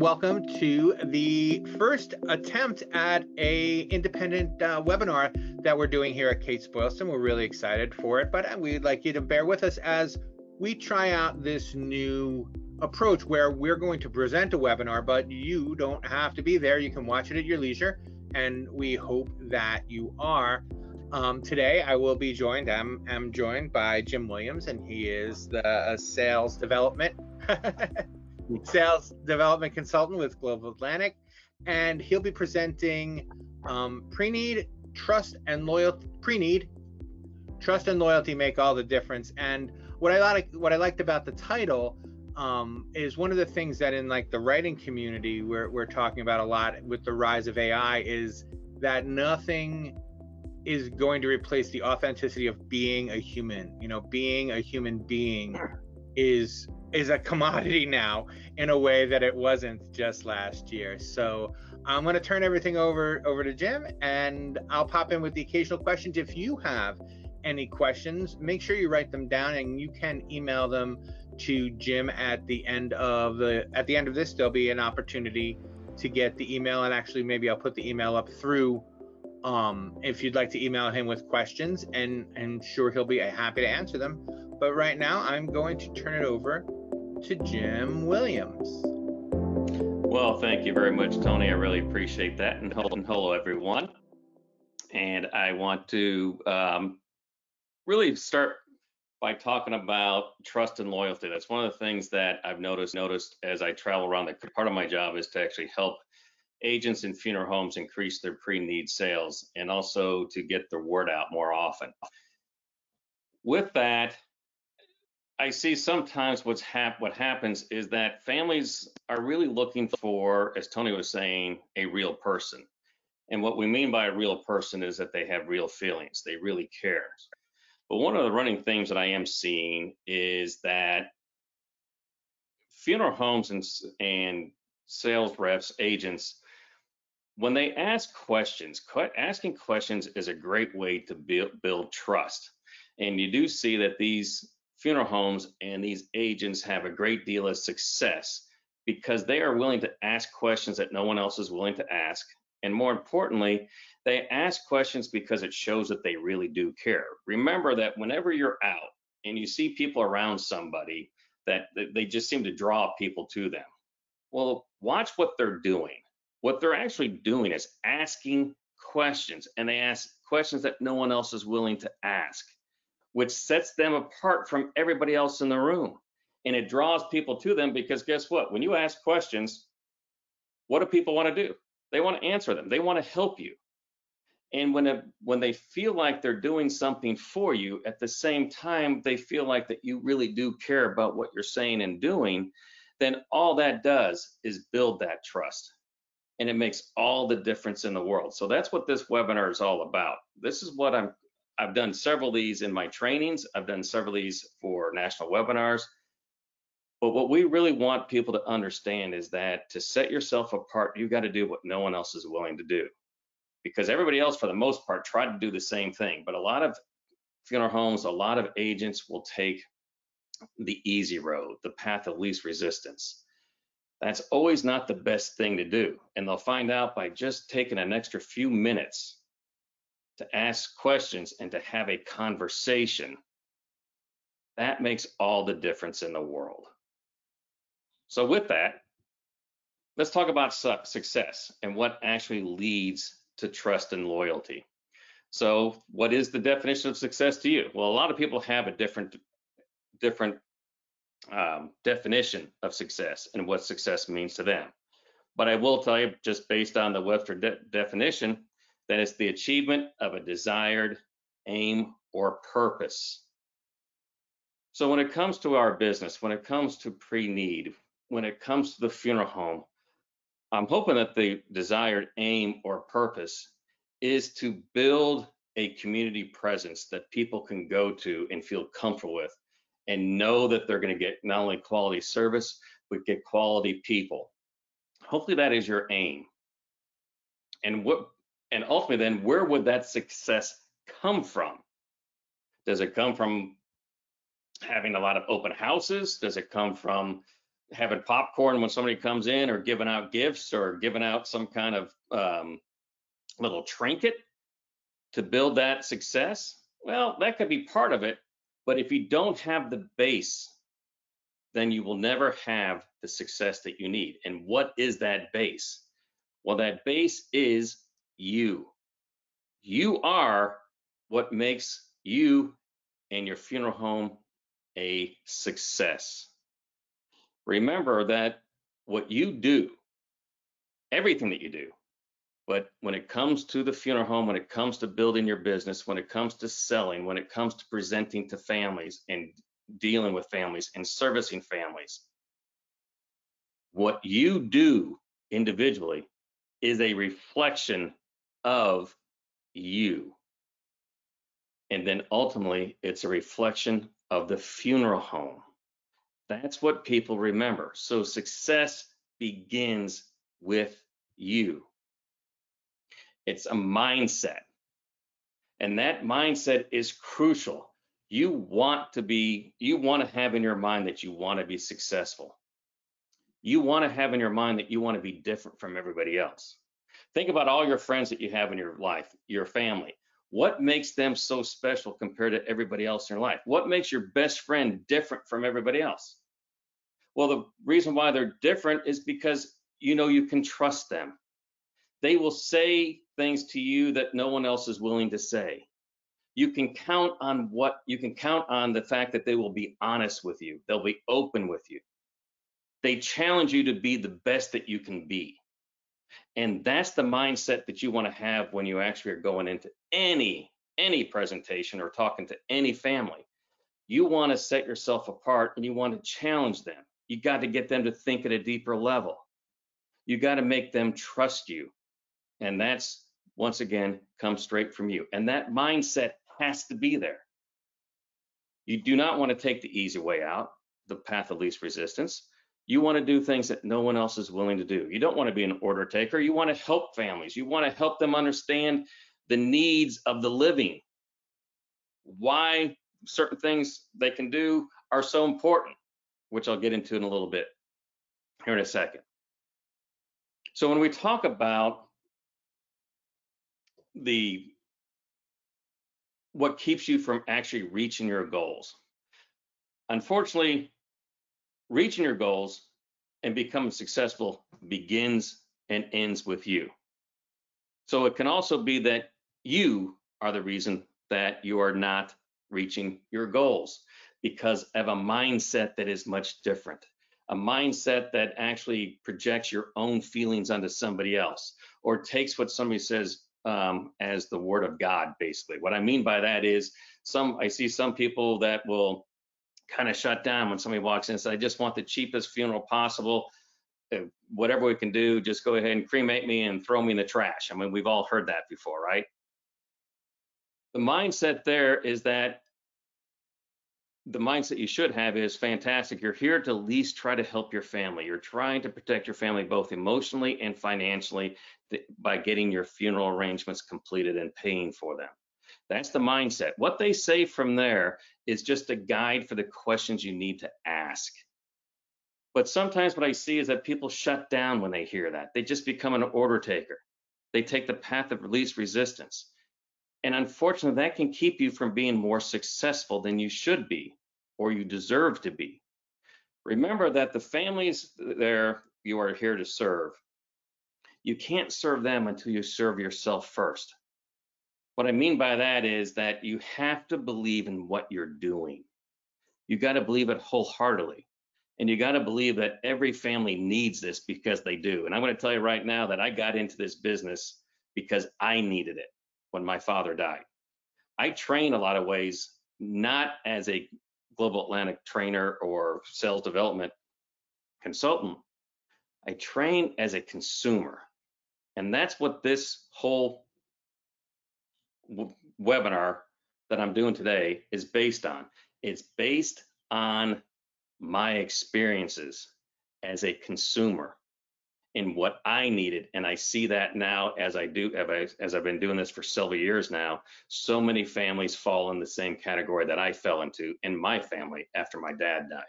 welcome to the first attempt at a independent webinar that we're doing here at Kates-Boylston. We're really excited for it, but we'd like you to bear with us as we try out this new approach where we're going to present a webinar, but you don't have to be there. You can watch it at your leisure, and we hope that you are. Today I will be joined, I'm joined by Jim Williams, and he is the sales development consultant with Global Atlantic, and he'll be presenting Preneed, trust and loyalty. Preneed, trust and loyalty make all the difference. And what I liked about the title is one of the things that in like the writing community we're talking about a lot with the rise of AI is that nothing is going to replace the authenticity of being a human. You know, being a human being is a commodity now in a way that it wasn't just last year. So I'm going to turn everything over to Jim, and I'll pop in with the occasional questions. If you have any questions, make sure you write them down, and you can email them to Jim at the end of this. There'll be an opportunity to get the email, and actually maybe I'll put the email up through if you'd like to email him with questions, and I'm sure he'll be happy to answer them. But right now I'm going to turn it over to Jim Williams. Well, thank you very much, Tony. I really appreciate that. And hello, everyone. And I want to really start by talking about trust and loyalty. That's one of the things that I've noticed as I travel around. Part of my job is to actually help agents in funeral homes increase their pre-need sales and also to get the word out more often. With that, I see sometimes what happens is that families are really looking for, as Tony was saying, a real person. And what we mean by a real person is that they have real feelings, they really care. But one of the running themes that I am seeing is that funeral homes and sales reps, agents, when they ask questions, asking questions is a great way to build trust. And you do see that these funeral homes and these agents have a great deal of success because they are willing to ask questions that no one else is willing to ask. And more importantly, they ask questions because it shows that they really do care. Remember that whenever you're out and you see people around somebody, that they just seem to draw people to them. Well, watch what they're doing. What they're actually doing is asking questions, and they ask questions that no one else is willing to ask, which sets them apart from everybody else in the room. And it draws people to them because guess what? When you ask questions, what do people want to do? They want to answer them. They want to help you. And when they feel like they're doing something for you, at the same time, they feel like that you really do care about what you're saying and doing, then all that does is build that trust. And it makes all the difference in the world. So that's what this webinar is all about. This is what I've done several of these in my trainings. I've done several of these for national webinars. But what we really want people to understand is that to set yourself apart, you got to do what no one else is willing to do. Because everybody else, for the most part, tried to do the same thing. But a lot of funeral homes, a lot of agents will take the easy road, the path of least resistance. That's always not the best thing to do. And they'll find out by just taking an extra few minutes to ask questions and to have a conversation. That makes all the difference in the world. So with that, let's talk about success and what actually leads to trust and loyalty. So what is the definition of success to you? Well, a lot of people have a different definition of success and what success means to them. But I will tell you, just based on the Webster definition, that it's the achievement of a desired aim or purpose. So when it comes to our business, when it comes to pre-need, when it comes to the funeral home, I'm hoping that the desired aim or purpose is to build a community presence that people can go to and feel comfortable with and know that they're going to get not only quality service, but get quality people. Hopefully that is your aim. And ultimately then, where would that success come from? Does it come from having a lot of open houses? Does it come from having popcorn when somebody comes in, or giving out gifts, or giving out some kind of little trinket to build that success? Well, that could be part of it. But if you don't have the base, then you will never have the success that you need. And what is that base? Well, that base is you. You are what makes you and your funeral home a success. Remember that what you do, everything that you do, but when it comes to the funeral home, when it comes to building your business, when it comes to selling, when it comes to presenting to families and dealing with families and servicing families, what you do individually is a reflection of you. And then ultimately, it's a reflection of the funeral home. That's what people remember. So success begins with you. It's a mindset. And that mindset is crucial. You want to have in your mind that you want to be successful. You want to have in your mind that you want to be different from everybody else. Think about all your friends that you have in your life, your family. What makes them so special compared to everybody else in your life? What makes your best friend different from everybody else? Well, the reason why they're different is because you know you can trust them. They will say things to you that no one else is willing to say. You can count on the fact that they will be honest with you. They'll be open with you. They challenge you to be the best that you can be. And that's the mindset that you want to have when you actually are going into any presentation or talking to any family. You want to set yourself apart and you want to challenge them. You got to get them to think at a deeper level. You got to make them trust you. And that's, once again, comes straight from you. And that mindset has to be there. You do not want to take the easy way out, the path of least resistance. You want to do things that no one else is willing to do. You don't want to be an order taker. You want to help families. You want to help them understand the needs of the living, why certain things they can do are so important, which I'll get into in a little bit here in a second. So when we talk about what keeps you from actually reaching your goals, unfortunately, reaching your goals and becoming successful begins and ends with you. So it can also be that you are the reason that you are not reaching your goals because of a mindset that is much different, a mindset that actually projects your own feelings onto somebody else or takes what somebody says as the word of God, basically. What I mean by that is I see some people that will kind of shut down when somebody walks in and says, I just want the cheapest funeral possible. Whatever we can do, just go ahead and cremate me and throw me in the trash. I mean, we've all heard that before, right? The mindset there is that the mindset you should have is fantastic. You're here to at least try to help your family. You're trying to protect your family both emotionally and financially by getting your funeral arrangements completed and paying for them. That's the mindset. What they say from there is just a guide for the questions you need to ask. But sometimes what I see is that people shut down when they hear that. They just become an order taker. They take the path of least resistance. And unfortunately, that can keep you from being more successful than you should be or you deserve to be. Remember that the families there you are here to serve, you can't serve them until you serve yourself first. What I mean by that is that you have to believe in what you're doing. You got to believe it wholeheartedly. And you got to believe that every family needs this because they do. And I'm going to tell you right now that I got into this business because I needed it when my father died. I train a lot of ways, not as a Global Atlantic trainer or sales development consultant. I train as a consumer. And that's what this whole webinar that I'm doing today is based on. It's based on my experiences as a consumer in what I needed. And I see that now as I've been doing this for several years now, so many families fall in the same category that I fell into in my family after my dad died.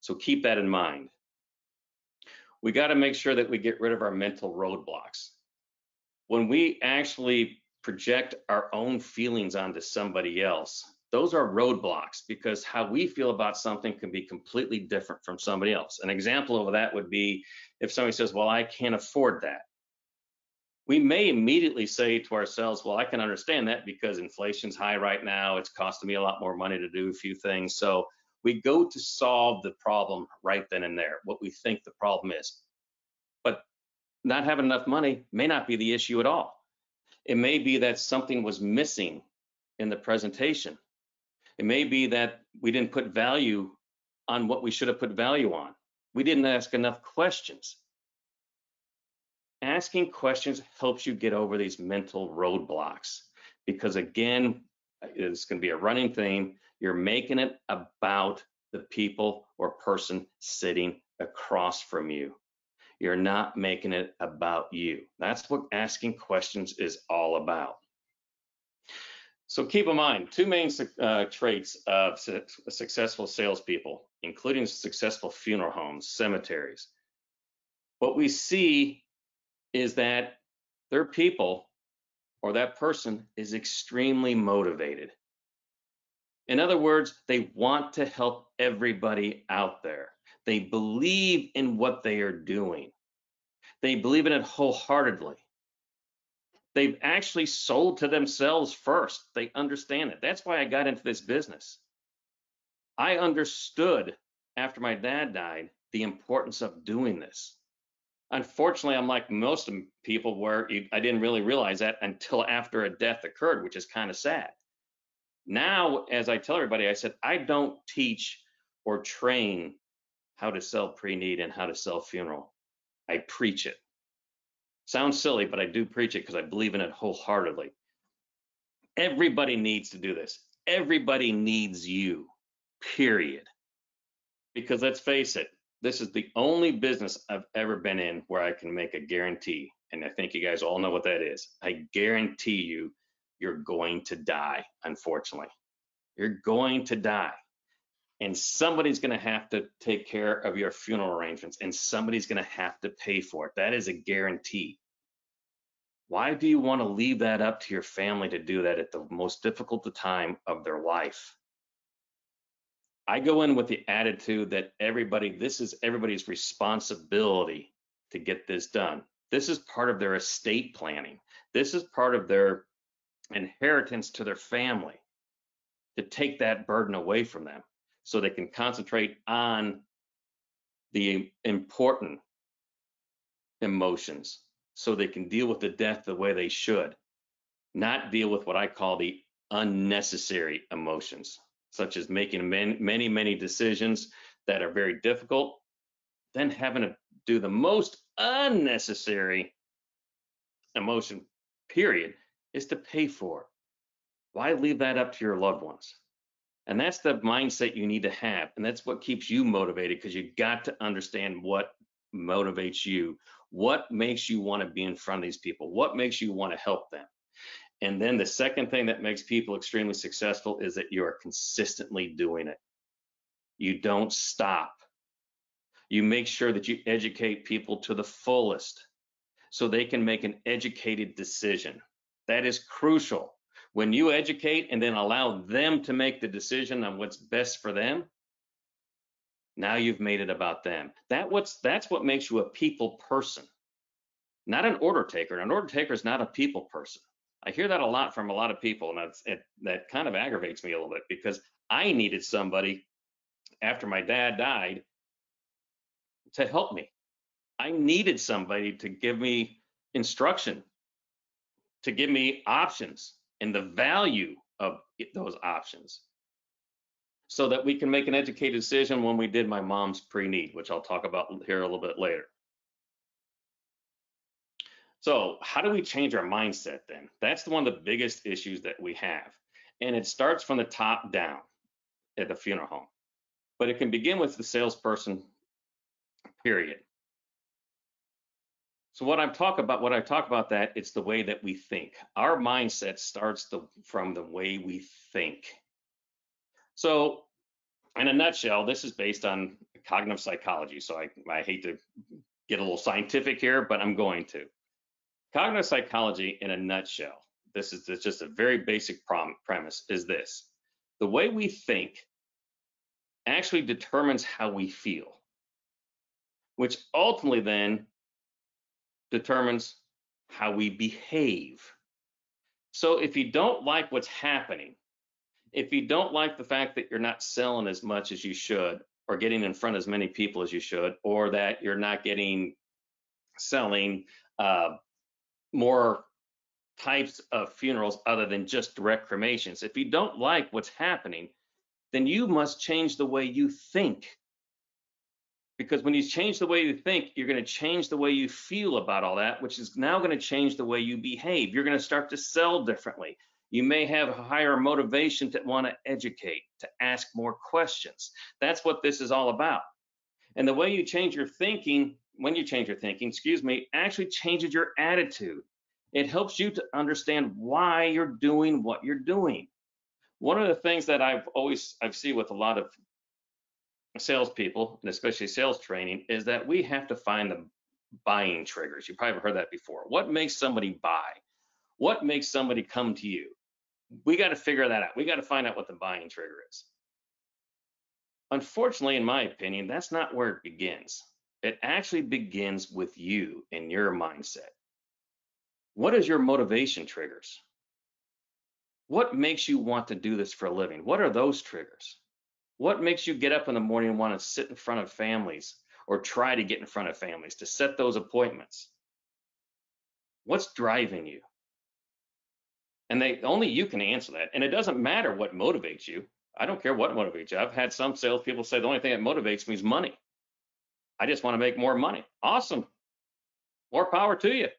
So keep that in mind. We got to make sure that we get rid of our mental roadblocks. When we actually project our own feelings onto somebody else, those are roadblocks, because how we feel about something can be completely different from somebody else. An example of that would be if somebody says, well, I can't afford that. We may immediately say to ourselves, well, I can understand that because inflation's high right now. It's costing me a lot more money to do a few things. So we go to solve the problem right then and there, what we think the problem is. But not having enough money may not be the issue at all. It may be that something was missing in the presentation. It may be that we didn't put value on what we should have put value on. We didn't ask enough questions. Asking questions helps you get over these mental roadblocks, because again, it's going to be a running theme. You're making it about the people or person sitting across from you. You're not making it about you. That's what asking questions is all about. So keep in mind, two main traits of successful salespeople, including successful funeral homes, cemeteries. What we see is that their people or that person is extremely motivated. In other words, they want to help everybody out there. They believe in what they are doing. They believe in it wholeheartedly. They've actually sold to themselves first. They understand it. That's why I got into this business. I understood after my dad died the importance of doing this. Unfortunately, I'm like most people where I didn't really realize that until after a death occurred, which is kind of sad. Now, as I tell everybody, I said, I don't teach or train how to sell pre-need and how to sell funeral. I preach it. Sounds silly, but I do preach it because I believe in it wholeheartedly. Everybody needs to do this. Everybody needs you, period. Because let's face it, this is the only business I've ever been in where I can make a guarantee. And I think you guys all know what that is. I guarantee you, you're going to die, unfortunately. You're going to die. And somebody's going to have to take care of your funeral arrangements, and somebody's going to have to pay for it. That is a guarantee. Why do you want to leave that up to your family to do that at the most difficult time of their life? I go in with the attitude that this is everybody's responsibility to get this done. This is part of their estate planning. This is part of their inheritance to their family, to take that burden away from them so they can concentrate on the important emotions, so they can deal with the death the way they should, not deal with what I call the unnecessary emotions, such as making many decisions that are very difficult, then having to do the most unnecessary emotion, period, is to pay for it. Why leave that up to your loved ones? And that's the mindset you need to have. And that's what keeps you motivated, because you got to understand what motivates you, what makes you want to be in front of these people, what makes you want to help them. And then the second thing that makes people extremely successful is that you are consistently doing it. You don't stop. You make sure that you educate people to the fullest so they can make an educated decision. That is crucial. When you educate and then allow them to make the decision on what's best for them, now you've made it about them. That's what makes you a people person, not an order taker. An order taker is not a people person. I hear that a lot from a lot of people, and that kind of aggravates me a little bit, because I needed somebody after my dad died to help me. I needed somebody to give me instruction, to give me options and the value of those options, so that we can make an educated decision when we did my mom's pre-need, which I'll talk about here a little bit later. So how do we change our mindset then? That's one of the biggest issues that we have. And it starts from the top down at the funeral home. But it can begin with the salesperson, period. So when I talk about that, it's the way that we think. Our mindset starts from the way we think. So In a nutshell, this is based on cognitive psychology. So I hate to get a little scientific here, but I'm going to. Cognitive psychology in a nutshell, this is just a very basic premise, is this. The way we think actually determines how we feel, which ultimately then determines how we behave. So if you don't like what's happening, if you don't like the fact that you're not selling as much as you should, or getting in front of as many people as you should, or that you're not selling uh, more types of funerals other than just direct cremations, if you don't like what's happening, then you must change the way you think. Because when you change the way you think, you're going to change the way you feel about all that, which is now going to change the way you behave. You're going to start to sell differently. You may have a higher motivation to want to educate, to ask more questions. That's what this is all about. And the way you change your thinking, when you change your thinking, actually changes your attitude. It helps you to understand why you're doing what you're doing. One of the things that I've seen with a lot of salespeople, and especially sales training, is that we have to find the buying triggers. You probably heard that before. What makes somebody buy? What makes somebody come to you? We got to figure that out. We got to find out what the buying trigger is. Unfortunately, in my opinion, that's not where it begins. It actually begins with you and your mindset. What is your motivation triggers? What makes you want to do this for a living? What are those triggers? What makes you get up in the morning and want to sit in front of families, or try to get in front of families to set those appointments? What's driving you? And only you can answer that. And it doesn't matter what motivates you. I don't care what motivates you. I've had some salespeople say the only thing that motivates me is money. I just want to make more money. Awesome. More power to you.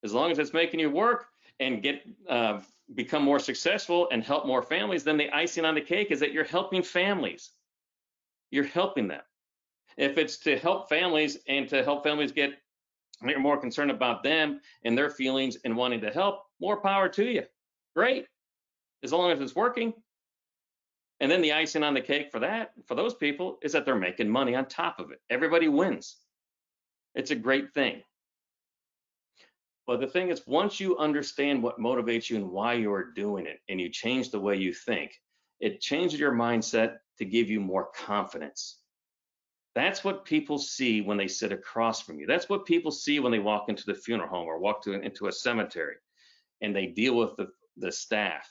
As long as it's making you work and become more successful and help more families, then the icing on the cake is that you're helping families. You're helping them. If it's to help families and to help families you're more concerned about them and their feelings and wanting to help, more power to you. Great, as long as it's working. And then the icing on the cake for those people, is that they're making money on top of it. Everybody wins. It's a great thing. But the thing is, once you understand what motivates you and why you're doing it, and you change the way you think, it changes your mindset to give you more confidence. That's what people see when they sit across from you. That's what people see when they walk into the funeral home or into a cemetery and they deal with the staff.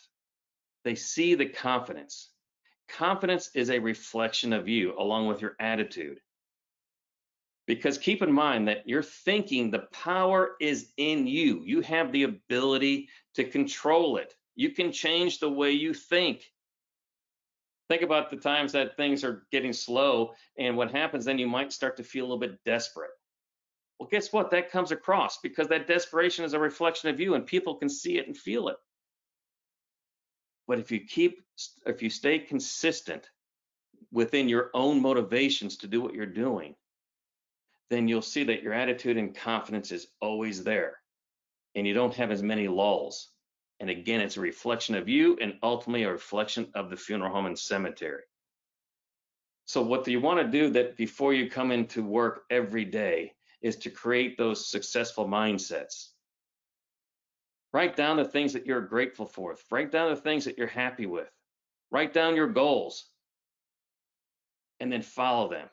They see the confidence. Confidence is a reflection of you along with your attitude. Because keep in mind that you're thinking, the power is in you. You have the ability to control it. You can change the way you think. Think about the times that things are getting slow, and what happens then, you might start to feel a little bit desperate. Well, guess what? That comes across because that desperation is a reflection of you, and people can see it and feel it. But if you stay consistent within your own motivations to do what you're doing, then you'll see that your attitude and confidence is always there, and you don't have as many lulls. And again, it's a reflection of you and ultimately a reflection of the funeral home and cemetery. So what you want to do that before you come into work every day is to create those successful mindsets. Write down the things that you're grateful for. Write down the things that you're happy with. Write down your goals and then follow them.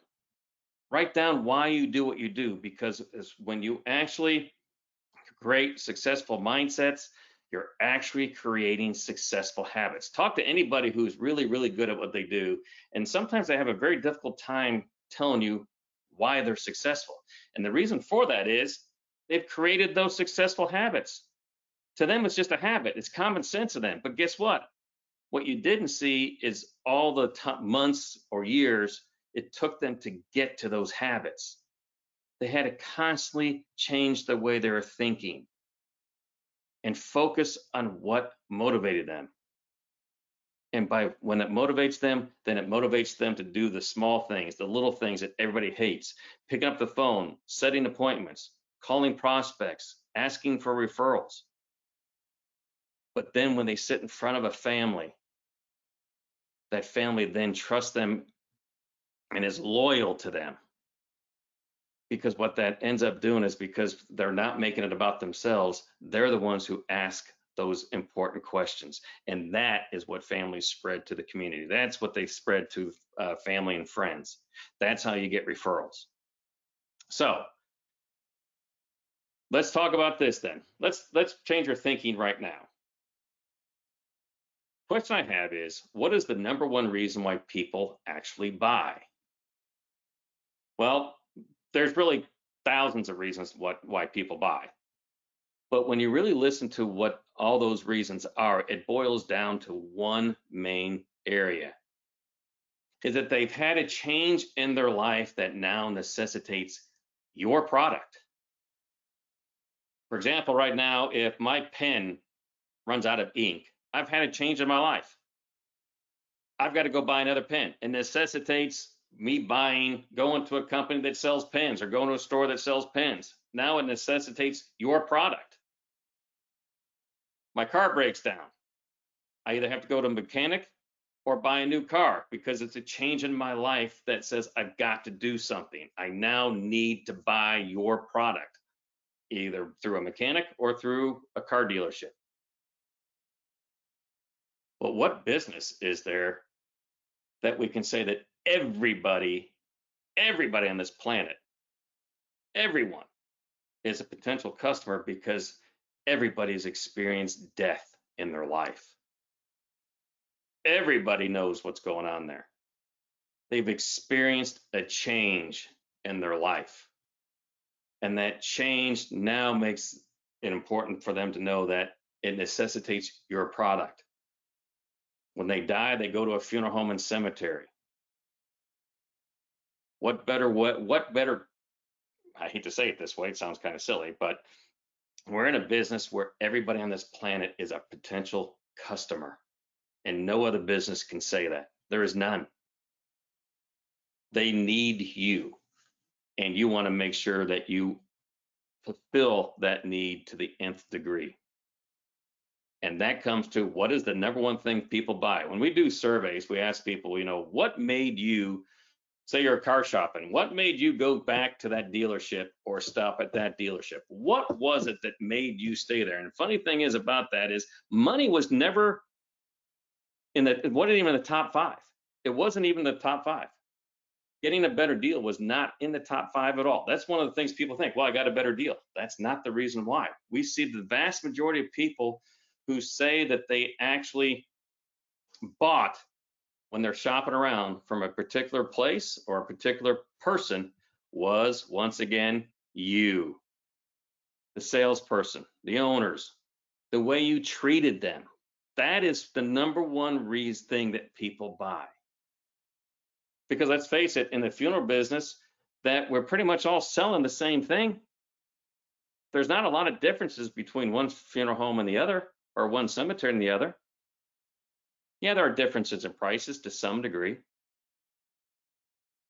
Write down why you do what you do, because when you actually create successful mindsets, you're actually creating successful habits. Talk to anybody who's really, really good at what they do, and sometimes they have a very difficult time telling you why they're successful. And the reason for that is they've created those successful habits. To them, it's just a habit. It's common sense to them. But guess what? What you didn't see is all the months or years it took them to get to those habits. They had to constantly change the way they were thinking and focus on what motivated them. And when it motivates them, then it motivates them to do the small things, the little things that everybody hates. Picking up the phone, setting appointments, calling prospects, asking for referrals. But then when they sit in front of a family that family then trusts them and is loyal to them. Because what that ends up doing is, because they're not making it about themselves, they're the ones who ask those important questions. And that is what families spread to the community. That's what they spread to family and friends. That's how you get referrals. So let's talk about this then. Let's change your thinking right now. Question I have is, what is the number one reason why people actually buy? Well, there's really thousands of reasons why people buy. But when you really listen to what all those reasons are, it boils down to one main area. Is that they've had a change in their life that now necessitates your product. For example, right now, if my pen runs out of ink, I've had a change in my life. I've got to go buy another pen. It necessitates me going to a company that sells pens, or going to a store that sells pens. Now it necessitates your product. My car breaks down. I either have to go to a mechanic or buy a new car, because it's a change in my life that says I've got to do something. I now need to buy your product, either through a mechanic or through a car dealership. But what business is there that we can say that everybody on this planet, everyone is a potential customer, because everybody's experienced death in their life? Everybody knows what's going on there. They've experienced a change in their life. And that change now makes it important for them to know that it necessitates your product. When they die, they go to a funeral home and cemetery. What better, I hate to say it this way, it sounds kind of silly, but we're in a business where everybody on this planet is a potential customer. And no other business can say that. There is none. They need you. And you want to make sure that you fulfill that need to the nth degree. And that comes to, what is the number one thing people buy? When we do surveys, we ask people, what made you, say you're car shopping, what made you go back to that dealership or stop at that dealership? What was it that made you stay there? And the funny thing is about that is, money was never it wasn't even in the top five. It wasn't even the top five. Getting a better deal was not in the top five at all. That's one of the things people think, well, I got a better deal. That's not the reason why. We see the vast majority of people who say that they actually bought, when they're shopping around, from a particular place or a particular person, was, once again, you, the salesperson, the owners, the way you treated them. That is the number one thing that people buy. Because let's face it, in the funeral business, that we're pretty much all selling the same thing. There's not a lot of differences between one funeral home and the other, or one cemetery and the other. Yeah, there are differences in prices to some degree.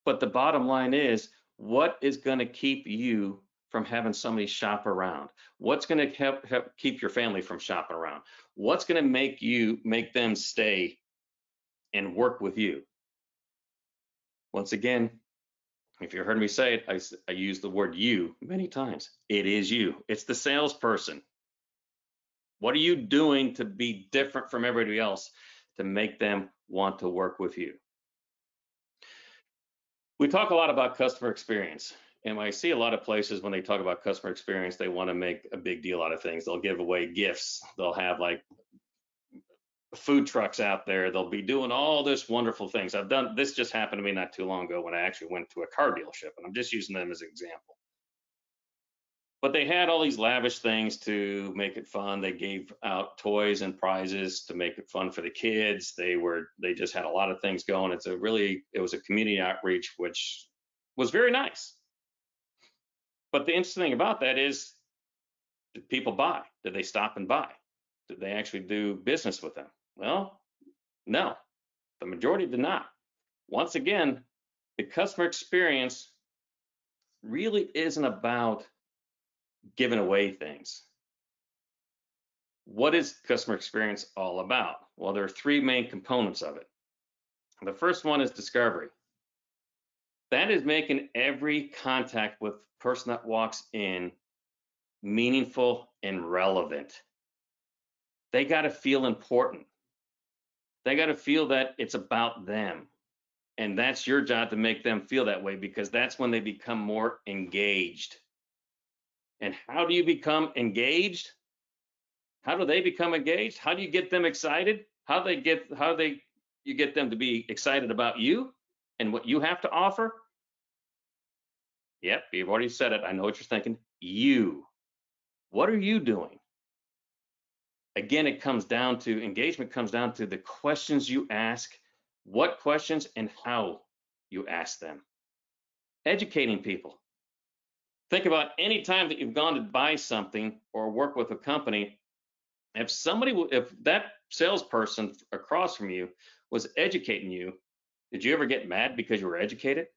But the bottom line is, what is going to keep you from having somebody shop around? What's going to help keep your family from shopping around? What's going to make them stay and work with you? Once again, if you heard me say it, I use the word you many times. It is you. It's the salesperson. What are you doing to be different from everybody else to make them want to work with you? We talk a lot about customer experience. And I see a lot of places, when they talk about customer experience, they want to make a big deal out of things. They'll give away gifts. They'll have like food trucks out there. They'll be doing all this wonderful things. This just happened to me not too long ago, when I actually went to a car dealership, and I'm just using them as an example. But they had all these lavish things to make it fun. They gave out toys and prizes to make it fun for the kids. They just had a lot of things going. It was a community outreach, which was very nice. But the interesting thing about that is, did people buy? Did they stop and buy? Did they actually do business with them? Well, no, the majority did not. Once again, the customer experience really isn't about giving away things. What is customer experience all about? Well, there are three main components of it. The first one is discovery. That is making every contact with the person that walks in meaningful and relevant. They got to feel important. They got to feel that it's about them. And that's your job to make them feel that way, because that's when they become more engaged. And how do you become engaged? How do they become engaged? How do you get them excited? You get them to be excited about you and what you have to offer? Yep, you've already said it. I know what you're thinking. You. What are you doing? Again, engagement comes down to the questions you ask, what questions and how you ask them. Educating people. Think about any time that you've gone to buy something or work with a company. If that salesperson across from you was educating you, did you ever get mad because you were educated?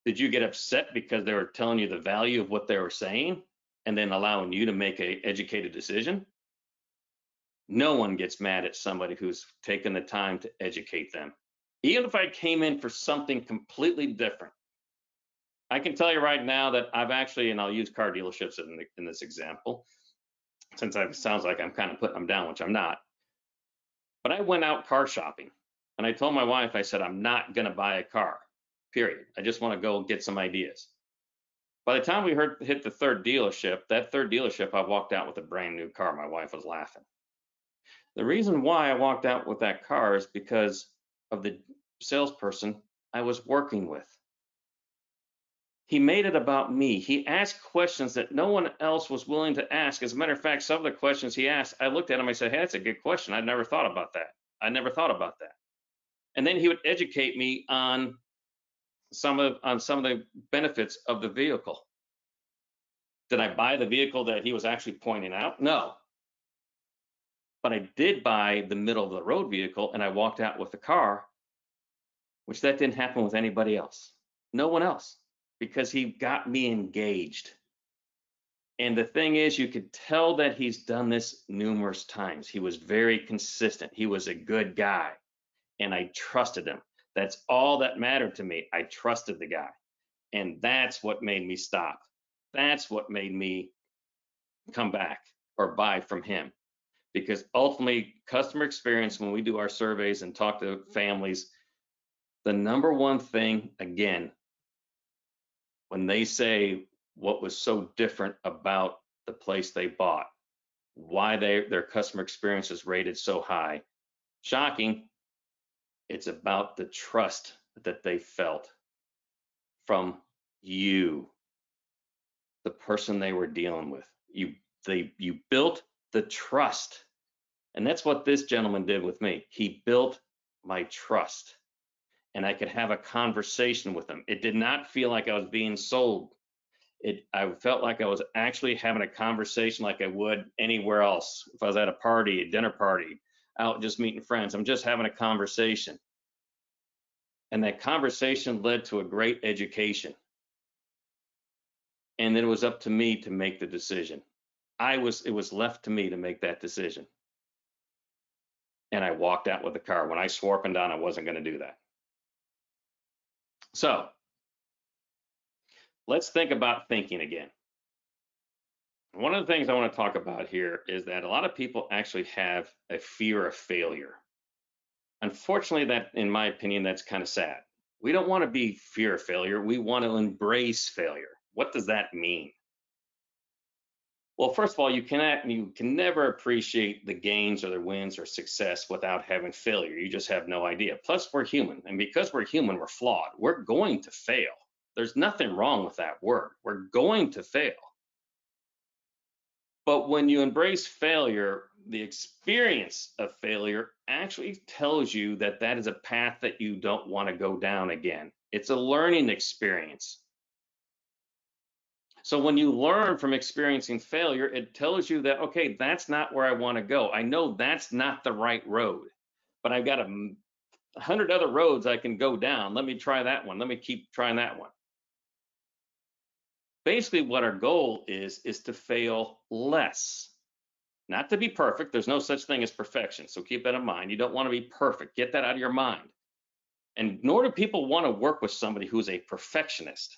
Did you get upset because they were telling you the value of what they were saying and then allowing you to make an educated decision? No one gets mad at somebody who's taken the time to educate them. Even if I came in for something completely different, I can tell you right now that I've actually, and I'll use car dealerships in this example, since it sounds like I'm kind of putting them down, which I'm not. But I went out car shopping and I told my wife, I said, I'm not going to buy a car, period. I just want to go get some ideas. By the time we hit the third dealership, I walked out with a brand new car. My wife was laughing. The reason why I walked out with that car is because of the salesperson I was working with. He made it about me. He asked questions that no one else was willing to ask. As a matter of fact, some of the questions he asked, I looked at him, I said, hey, that's a good question. I never thought about that. And then he would educate me on some of the benefits of the vehicle. Did I buy the vehicle that he was actually pointing out? No. But I did buy the middle of the road vehicle, and I walked out with the car, which that didn't happen with anybody else. No one else, because he got me engaged. And the thing is, you could tell that he's done this numerous times. He was very consistent. He was a good guy, and I trusted him. That's all that mattered to me. I trusted the guy, and that's what made me stop. That's what made me come back or buy from him. Because ultimately, customer experience, when we do our surveys and talk to families, the number one thing, again, when they say what was so different about the place they bought, why their customer experience is rated so high, shocking, it's about the trust that they felt from you, the person they were dealing with. You built the trust. And that's what this gentleman did with me. He built my trust, and I could have a conversation with him. It did not feel like I was being sold. I felt like I was actually having a conversation like I would anywhere else. If I was at a party, a dinner party, out just meeting friends, I'm just having a conversation. And that conversation led to a great education. And then it was up to me to make the decision. It was left to me to make that decision. And I walked out with the car. When I swore up and down, I wasn't going to do that. So let's think about thinking again. One of the things I want to talk about here is that a lot of people actually have a fear of failure. Unfortunately, that, in my opinion, that's kind of sad. We don't want to be fear of failure. We want to embrace failure. What does that mean? Well, first of all, you can never appreciate the gains or the wins or success without having failure. You just have no idea. Plus, we're human. And because we're human, we're flawed. We're going to fail. There's nothing wrong with that word. We're going to fail. But when you embrace failure, the experience of failure actually tells you that that is a path that you don't want to go down again. It's a learning experience. So when you learn from experiencing failure, it tells you that, okay, that's not where I want to go. I know that's not the right road, but I've got 100 other roads I can go down. Let me try that one. Let me keep trying that one. Basically, what our goal is to fail less. Not to be perfect. There's no such thing as perfection. So keep that in mind. You don't want to be perfect. Get that out of your mind. And nor do people want to work with somebody who's a perfectionist.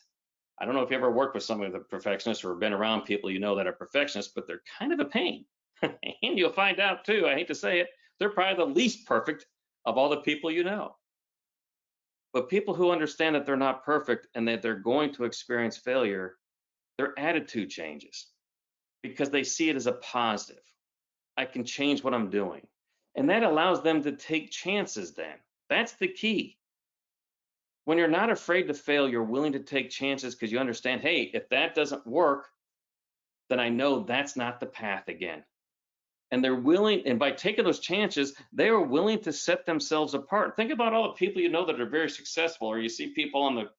I don't know if you ever worked with somebody that's a perfectionist or been around people you know that are perfectionists, but they're kind of a pain. And you'll find out too, I hate to say it, they're probably the least perfect of all the people you know. But people who understand that they're not perfect and that they're going to experience failure, their attitude changes because they see it as a positive. I can change what I'm doing. And that allows them to take chances then. That's the key. When you're not afraid to fail, you're willing to take chances because you understand, hey, if that doesn't work, then I know that's not the path again. And they're willing, and by taking those chances, they are willing to set themselves apart. Think about all the people you know that are very successful, or you see people on the,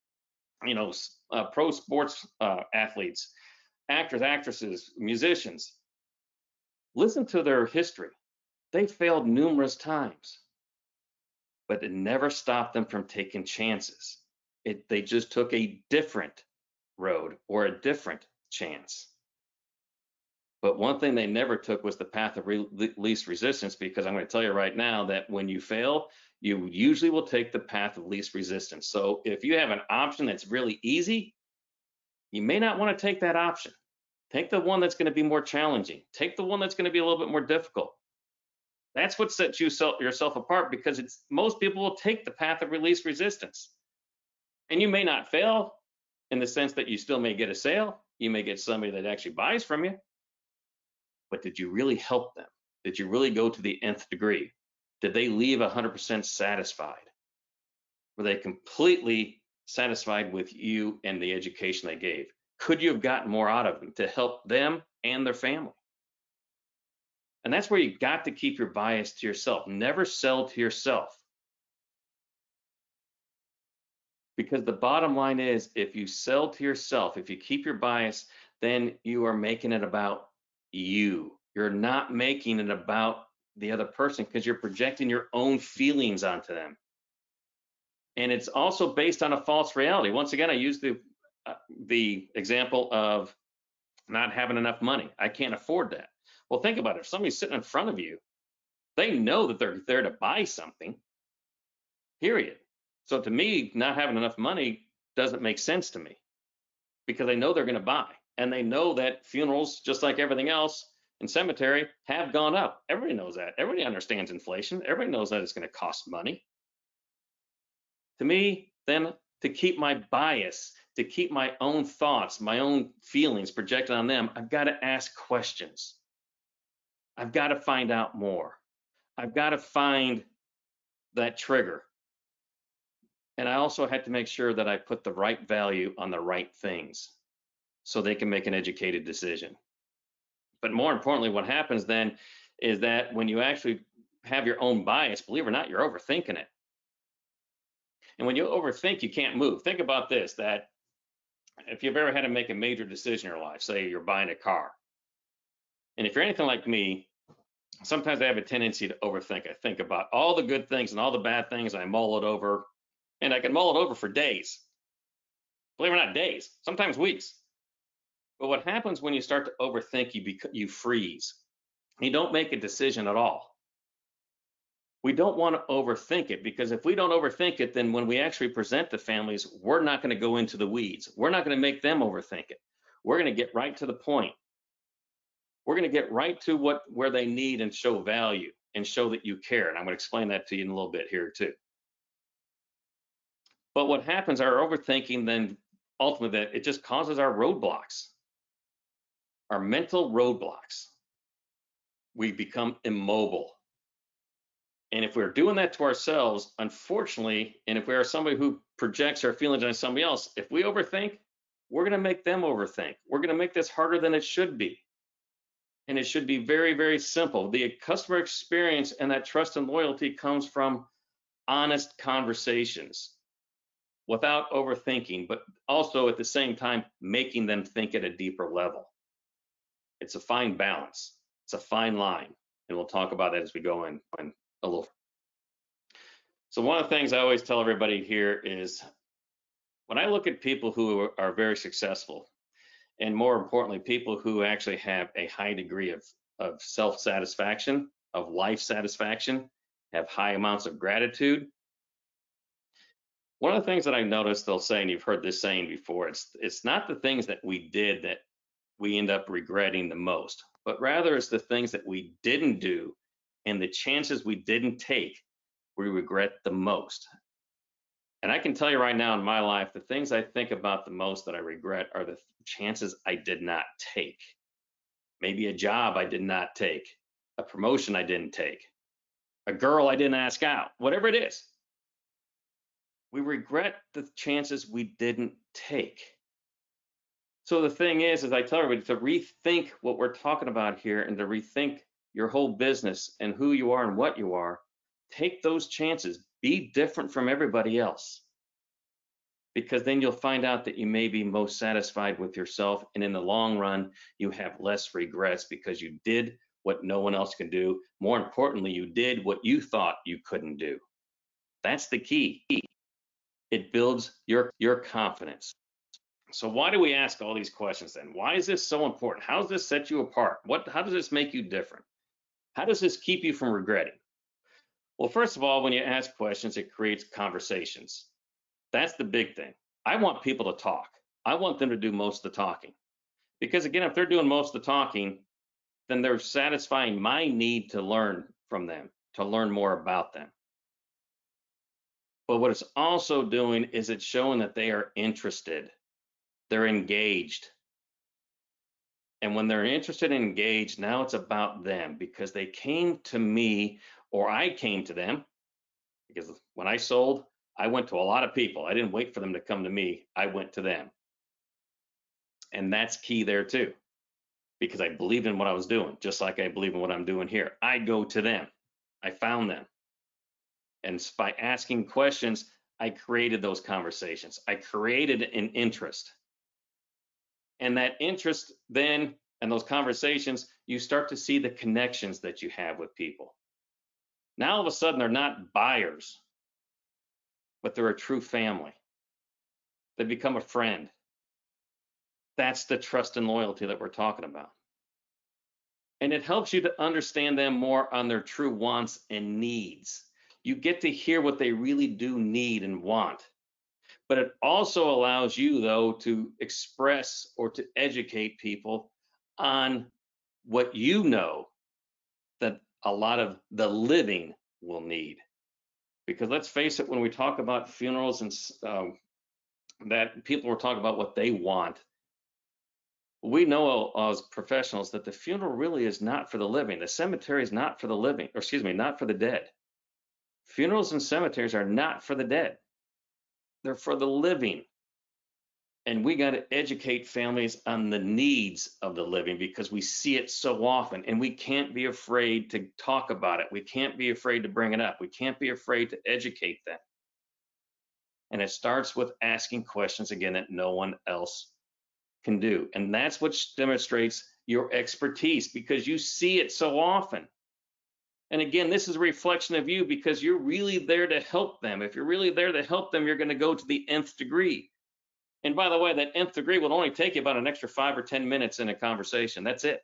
pro sports athletes, actors, actresses, musicians. Listen to their history. They failed numerous times, but it never stopped them from taking chances. They just took a different road or a different chance. But one thing they never took was the path of least resistance, because I'm going to tell you right now that when you fail, you usually will take the path of least resistance. So if you have an option that's really easy, you may not want to take that option. Take the one that's going to be more challenging. Take the one that's going to be a little bit more difficult. That's what sets yourself apart, because most people will take the path of least resistance. And you may not fail in the sense that you still may get a sale. You may get somebody that actually buys from you. But did you really help them? Did you really go to the nth degree? Did they leave 100% satisfied? Were they completely satisfied with you and the education they gave? Could you have gotten more out of them to help them and their family? And that's where you got to keep your bias to yourself. Never sell to yourself. Because the bottom line is, if you sell to yourself, if you keep your bias, then you are making it about you. You're not making it about the other person, because you're projecting your own feelings onto them. And it's also based on a false reality. Once again, I use the example of not having enough money. I can't afford that. Well, think about it. If somebody's sitting in front of you, they know that they're there to buy something, period. So to me, not having enough money doesn't make sense to me, because they know they're going to buy. And they know that funerals, just like everything else in cemetery, have gone up. Everybody knows that. Everybody understands inflation. Everybody knows that it's going to cost money. To me, then, to keep my bias, to keep my own thoughts, my own feelings projected on them, I've got to ask questions. I've got to find out more. I've got to find that trigger. And I also had to make sure that I put the right value on the right things so they can make an educated decision. But more importantly, what happens then is that when you actually have your own bias, believe it or not, you're overthinking it. And when you overthink, you can't move. Think about this, that if you've ever had to make a major decision in your life, say you're buying a car. And if you're anything like me, sometimes I have a tendency to overthink. I think about all the good things and all the bad things, and I mull it over. And I can mull it over for days. Believe it or not, days, sometimes weeks. But what happens when you start to overthink, you freeze. You don't make a decision at all. We don't want to overthink it, because if we don't overthink it, then when we actually present to families, we're not going to go into the weeds. We're not going to make them overthink it. We're going to get right to the point. We're going to get right to where they need and show value and show that you care. And I'm going to explain that to you in a little bit here too. But what happens, our overthinking, then ultimately, that it just causes our roadblocks, our mental roadblocks. We become immobile. And if we're doing that to ourselves, unfortunately, and if we are somebody who projects our feelings on somebody else, if we overthink, we're going to make them overthink. We're going to make this harder than it should be. And it should be very, very simple. The customer experience and that trust and loyalty comes from honest conversations without overthinking, but also at the same time, making them think at a deeper level. It's a fine balance. It's a fine line. And we'll talk about that as we go in a little. So one of the things I always tell everybody here is, when I look at people who are very successful, and more importantly, people who actually have a high degree of self-satisfaction, of life satisfaction, have high amounts of gratitude, One of the things that I noticed they'll say, and you've heard this saying before, it's not the things that we did that we end up regretting the most, but rather it's the things that we didn't do and the chances we didn't take we regret the most. And I can tell you right now in my life, the things I think about the most that I regret are the chances I did not take. Maybe a job I did not take, a promotion I didn't take, a girl I didn't ask out, whatever it is. We regret the chances we didn't take. So the thing is I tell everybody to rethink what we're talking about here and to rethink your whole business and who you are and what you are. Take those chances. Be different from everybody else. Because then you'll find out that you may be most satisfied with yourself. And in the long run, you have less regrets because you did what no one else can do. More importantly, you did what you thought you couldn't do. That's the key. It builds your confidence. So why do we ask all these questions then? Why is this so important? How does this set you apart? How does this make you different? How does this keep you from regretting? Well, first of all, when you ask questions, it creates conversations. That's the big thing. I want people to talk. I want them to do most of the talking. Because again, if they're doing most of the talking, then they're satisfying my need to learn from them, to learn more about them. But what it's also doing is it's showing that they are interested. They're engaged. And when they're interested and engaged, now it's about them because they came to me or I came to them. Because when I sold, I went to a lot of people. I didn't wait for them to come to me. I went to them. And that's key there too, because I believed in what I was doing, just like I believe in what I'm doing here. I go to them. I found them. And by asking questions, I created those conversations. I created an interest. And that interest then and those conversations, you start to see the connections that you have with people. Now all of a sudden they're not buyers, but they're a true family. They become a friend. That's the trust and loyalty that we're talking about. And it helps you to understand them more on their true wants and needs. You get to hear what they really do need and want. But it also allows you, though, to express or to educate people on what you know that a lot of the living will need. Because let's face it, when we talk about funerals and that people are talking about what they want, we know as professionals that the funeral really is not for the living. The cemetery is not for the living, or excuse me, not for the dead. Funerals and cemeteries are not for the dead. They're for the living. And we got to educate families on the needs of the living because we see it so often and we can't be afraid to talk about it. We can't be afraid to bring it up. We can't be afraid to educate them. And it starts with asking questions again that no one else can do. And that's what demonstrates your expertise because you see it so often. And again, this is a reflection of you because you're really there to help them. If you're really there to help them, you're going to go to the nth degree. And by the way, that nth degree will only take you about an extra 5 or 10 minutes in a conversation. That's it.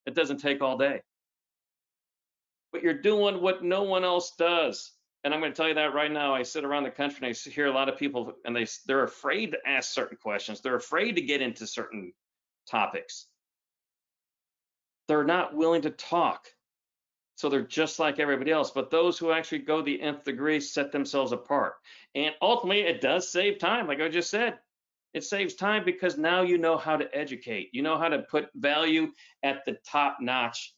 It doesn't take all day. But you're doing what no one else does. And I'm going to tell you that right now. I sit around the country and I hear a lot of people and they're afraid to ask certain questions. They're afraid to get into certain topics. They're not willing to talk. So they're just like everybody else. But those who actually go the nth degree set themselves apart. And ultimately, it does save time, like I just said. It saves time because now you know how to educate. You know how to put value at the top-notch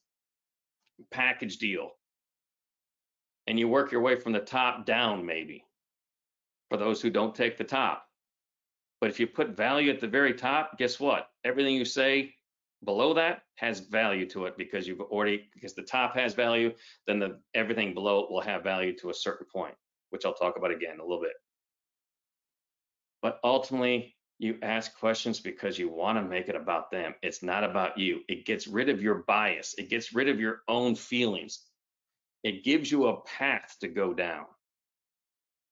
package deal. And you work your way from the top down, maybe, for those who don't take the top. But if you put value at the very top, guess what? Everything you say below that has value to it because because the top has value, then everything below it will have value to a certain point, which I'll talk about again in a little bit. But ultimately, you ask questions because you want to make it about them. It's not about you. It gets rid of your bias. It gets rid of your own feelings. It gives you a path to go down.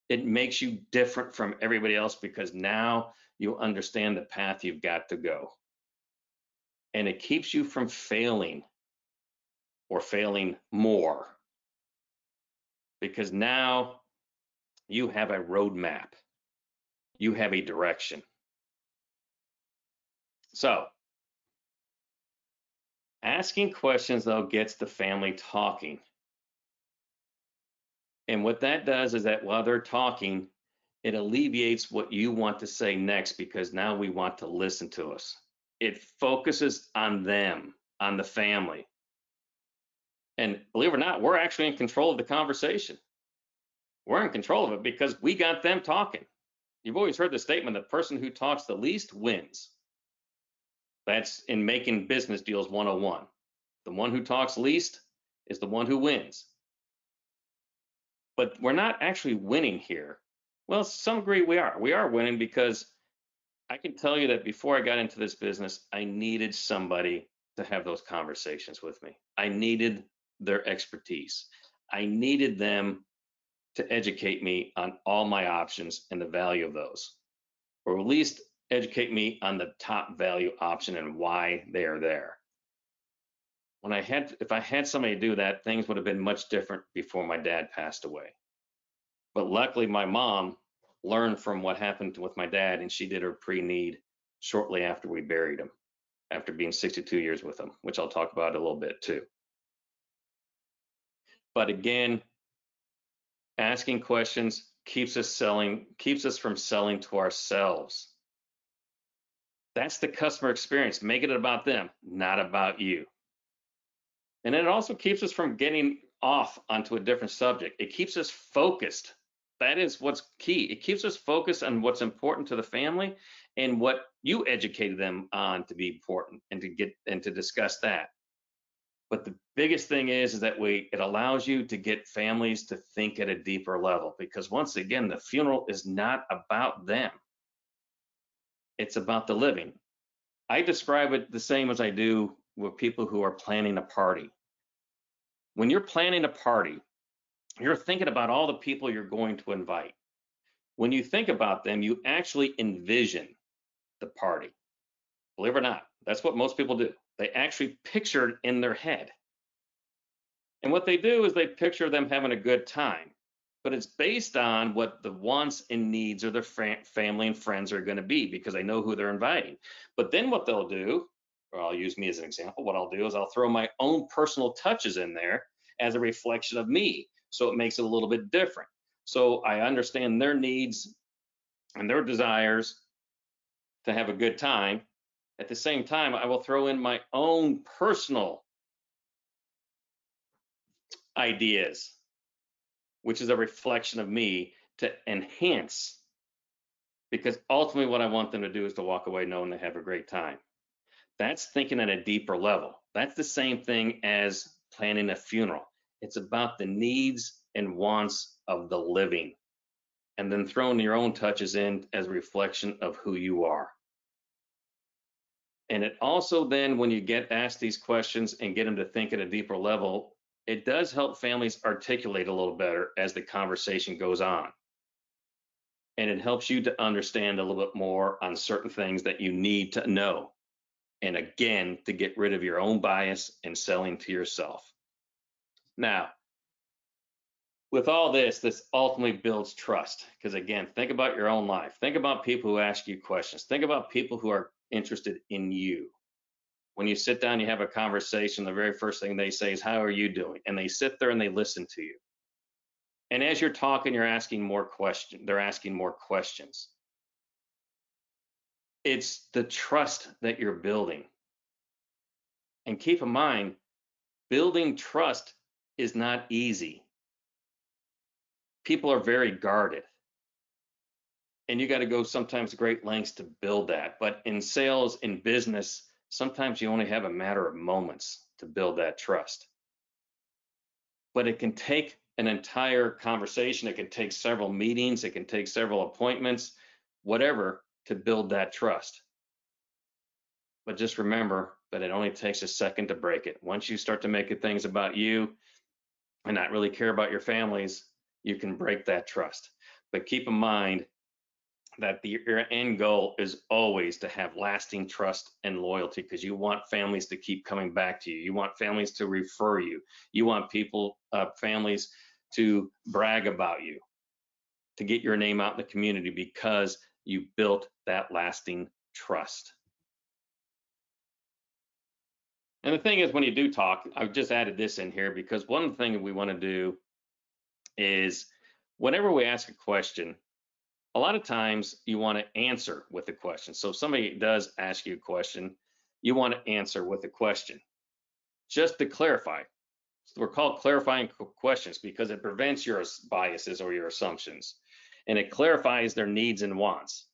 It makes you different from everybody else because now you understand the path you've got to go. And it keeps you from failing or failing more because now you have a roadmap. you have a direction. So asking questions, though, gets the family talking. And what that does is that while they're talking, it alleviates what you want to say next, because now we want to listen to us. It focuses on them, on the family. And believe it or not, we're actually in control of the conversation. We're in control of it because we got them talking. You've always heard the statement, the person who talks the least wins. That's in making business deals 101. The one who talks least is the one who wins. But we're not actually winning here. Well, to some degree we are. We are winning because I can tell you that before I got into this business, I needed somebody to have those conversations with me. I needed their expertise. I needed them to educate me on all my options and the value of those, or at least educate me on the top value option and why they are there. If I had somebody do that, things would have been much different before my dad passed away. But luckily, my mom learned from what happened with my dad, and she did her pre-need shortly after we buried him, after being 62 years with him, which I'll talk about a little bit too. But again, asking questions keeps us from selling to ourselves. That's the customer experience. Make it about them, not about you. And it also keeps us from getting off onto a different subject. It keeps us focused. That is what's key. It keeps us focused on what's important to the family and what you educated them on to be important, and to discuss that. But the biggest thing is that it allows you to get families to think at a deeper level, because once again, the funeral is not about them. It's about the living. I describe it the same as I do with people who are planning a party. When you're planning a party, you're thinking about all the people you're going to invite. When you think about them, you actually envision the party. Believe it or not, that's what most people do. They actually picture it in their head. And what they do is they picture them having a good time, but it's based on what the wants and needs of their family and friends are going to be, because they know who they're inviting. But then what they'll do, or I'll use me as an example, what I'll do is I'll throw my own personal touches in there as a reflection of me. So it makes it a little bit different. So I understand their needs and their desires to have a good time. At the same time, I will throw in my own personal ideas, which is a reflection of me, to enhance, because ultimately what I want them to do is to walk away knowing they have a great time. That's thinking at a deeper level. That's the same thing as planning a funeral. It's about the needs and wants of the living, and then throwing your own touches in as a reflection of who you are. And it also then, when you get asked these questions and get them to think at a deeper level, it does help families articulate a little better as the conversation goes on. And it helps you to understand a little bit more on certain things that you need to know. And again, to get rid of your own bias and selling to yourself. Now, with all this ultimately builds trust, because again, think about your own life. Think about people who ask you questions. Think about people who are interested in you. When you sit down, you have a conversation, the very first thing they say is, how are you doing? And they sit there and they listen to you. And as you're talking, you're asking more questions. They're asking more questions. It's the trust that you're building. And keep in mind, building trust is not easy. People are very guarded. And you got to go sometimes great lengths to build that. But in sales, in business, sometimes you only have a matter of moments to build that trust. But it can take an entire conversation. It can take several meetings. It can take several appointments, whatever, to build that trust. But just remember that it only takes a second to break it. Once you start to make it things about you and not really care about your families, you can break that trust. But keep in mind that your end goal is always to have lasting trust and loyalty, because you want families to keep coming back to you. You want families to refer you. You want families to brag about you, to get your name out in the community, because you built that lasting trust. And the thing is, when you do talk, I've just added this in here because one of the things we want to do is whenever we ask a question, a lot of times you want to answer with a question. So if somebody does ask you a question, you want to answer with a question just to clarify. So we're called clarifying questions because it prevents your biases or your assumptions, and it clarifies their needs and wants.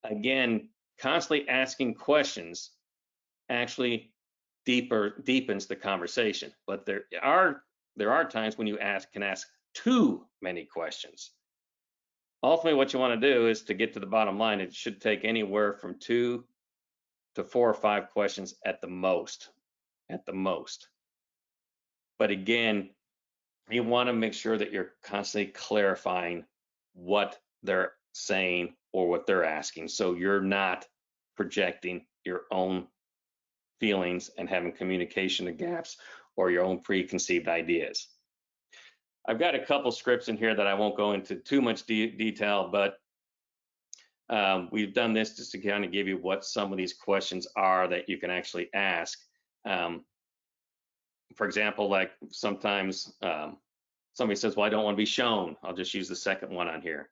Again, constantly asking questions actually deepens the conversation, but there are times when you can ask too many questions. Ultimately, what you want to do is to get to the bottom line. It should take anywhere from 2 to 4 or 5 questions at the most. But again, you want to make sure that you're constantly clarifying what they're saying or what they're asking, so you're not projecting your own feelings and having communication gaps or your own preconceived ideas. I've got a couple scripts in here that I won't go into too much detail, but we've done this just to kind of give you what some of these questions are that you can actually ask. For example, like sometimes somebody says, well, I don't want to be shown. I'll just use the second one on here.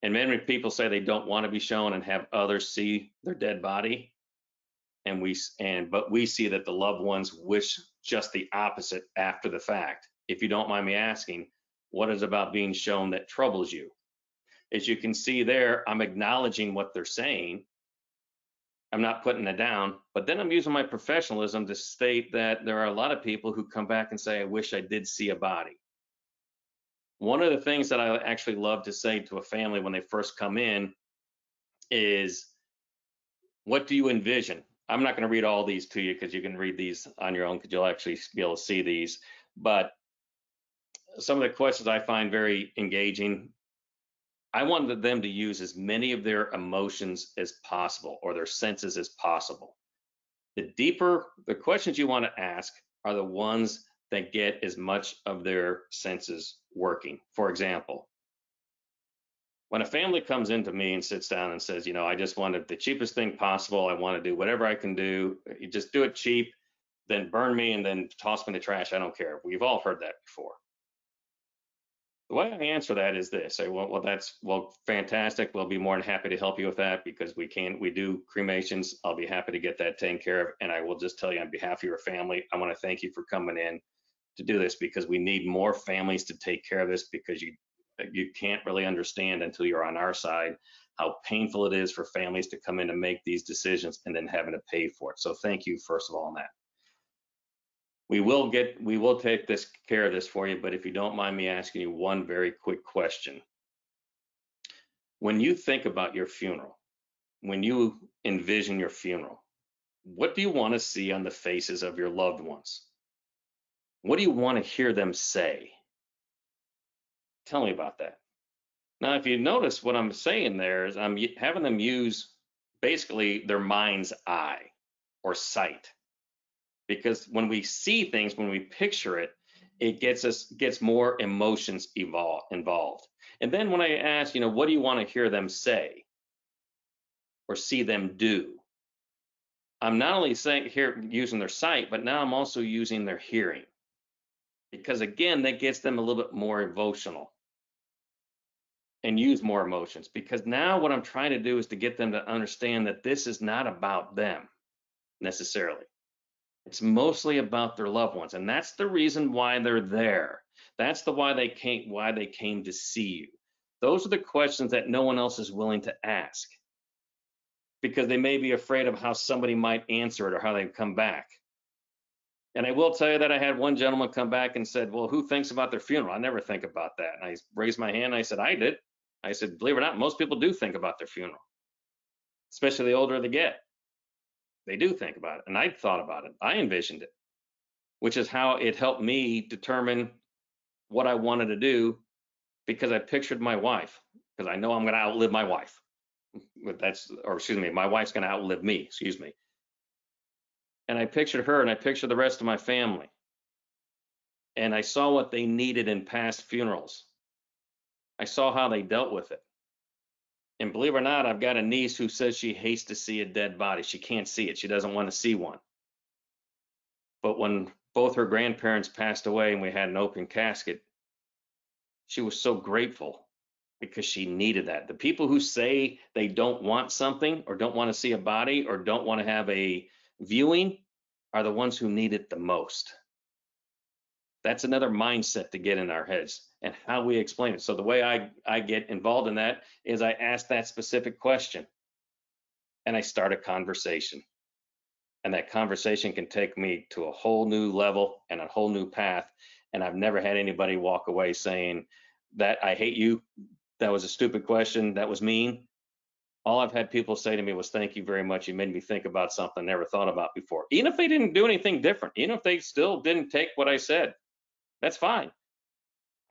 And many people say they don't want to be shown and have others see their dead body. But we see that the loved ones wish just the opposite after the fact. If you don't mind me asking, what is about being shown that troubles you? As you can see there, I'm acknowledging what they're saying. I'm not putting it down, but then I'm using my professionalism to state that there are a lot of people who come back and say, I wish I did see a body. One of the things that I actually love to say to a family when they first come in is, what do you envision? I'm not going to read all these to you because you can read these on your own because you'll actually be able to see these. But some of the questions I find very engaging. I wanted them to use as many of their emotions as possible or their senses as possible. The deeper the questions you want to ask are the ones that get as much of their senses working. For example, when a family comes into me and sits down and says, I just wanted the cheapest thing possible. I want to do whatever I can do. You just do it cheap, then burn me and then toss me in the trash. I don't care. We've all heard that before. The way I answer that is this: say, that's fantastic. We'll be more than happy to help you with that because we do cremations. I'll be happy to get that taken care of. And I will just tell you on behalf of your family, I want to thank you for coming in to do this because we need more families to take care of this, because you can't really understand until you're on our side how painful it is for families to come in and make these decisions and then having to pay for it. So thank you, first of all, on that. We will take care of this for you, but if you don't mind me asking you one very quick question. When you think about your funeral, when you envision your funeral, what do you want to see on the faces of your loved ones? What do you want to hear them say? Tell me about that. Now, if you notice what I'm saying there is I'm having them use basically their mind's eye or sight. Because when we see things, when we picture it, it gets more emotions involved. And then when I ask, what do you want to hear them say or see them do? I'm not only saying here using their sight, but now I'm also using their hearing. Because again, that gets them a little bit more emotional and use more emotions. Because now what I'm trying to do is to get them to understand that this is not about them necessarily. It's mostly about their loved ones, and that's the reason why they're there. That's why they came to see you. Those are the questions that no one else is willing to ask because they may be afraid of how somebody might answer it or how they come back. And I will tell you that I had one gentleman come back and said, well, who thinks about their funeral? I never think about that. And I raised my hand and I said, I did. I said, believe it or not, most people do think about their funeral, especially the older they get. They do think about it. And I thought about it. I envisioned it, which is how it helped me determine what I wanted to do, because I pictured my wife, because I know I'm going to outlive my wife. My wife's going to outlive me, And I pictured her and I pictured the rest of my family. And I saw what they needed in past funerals. I saw how they dealt with it. And believe it or not, I've got a niece who says she hates to see a dead body. She can't see it. She doesn't want to see one. But when both her grandparents passed away and we had an open casket, she was so grateful because she needed that. The people who say they don't want something or don't want to see a body or don't want to have a viewing are the ones who need it the most. That's another mindset to get in our heads and how we explain it. So the way I get involved in that is I ask that specific question and I start a conversation. And that conversation can take me to a whole new level and a whole new path. And I've never had anybody walk away saying that I hate you. That was a stupid question. That was mean. All I've had people say to me was, thank you very much. You made me think about something I never thought about before. Even if they didn't do anything different, even if they still didn't take what I said, that's fine.